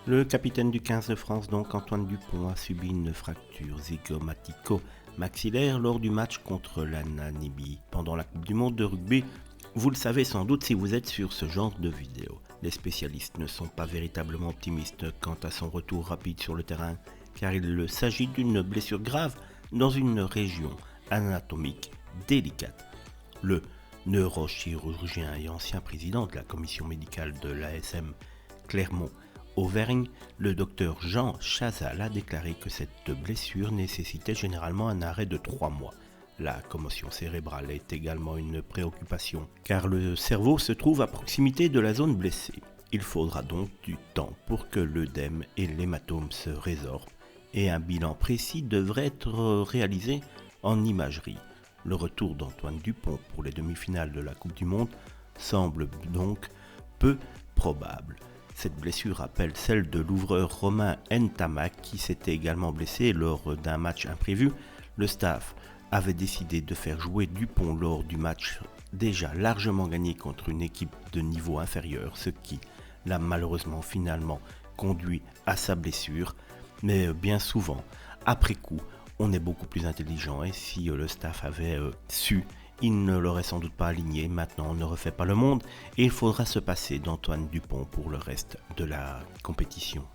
Le capitaine du 15 de France, donc Antoine Dupont, a subi une fracture zygomatico-maxillaire lors du match contre la Namibie pendant la Coupe du Monde de rugby. Vous le savez sans doute si vous êtes sur ce genre de vidéo. Les spécialistes ne sont pas véritablement optimistes quant à son retour rapide sur le terrain, car il s'agit d'une blessure grave dans une région anatomique délicate. Le neurochirurgien et ancien président de la commission médicale de l'ASM Clermont-Auvergne, le docteur Jean Chazal, a déclaré que cette blessure nécessitait généralement un arrêt de 3 mois. La commotion cérébrale est également une préoccupation, car le cerveau se trouve à proximité de la zone blessée. Il faudra donc du temps pour que l'œdème et l'hématome se résorbent, et un bilan précis devrait être réalisé en imagerie. Le retour d'Antoine Dupont pour les demi-finales de la Coupe du Monde semble donc peu probable. Cette blessure rappelle celle de l'ouvreur Romain Ntamak qui s'était également blessé lors d'un match imprévu. Le staff avait décidé de faire jouer Dupont lors du match déjà largement gagné contre une équipe de niveau inférieur, ce qui l'a malheureusement finalement conduit à sa blessure. Mais bien souvent, après coup, on est beaucoup plus intelligent et si le staff avait su, il ne l'aurait sans doute pas aligné. Maintenant, on ne refait pas le monde et il faudra se passer d'Antoine Dupont pour le reste de la compétition.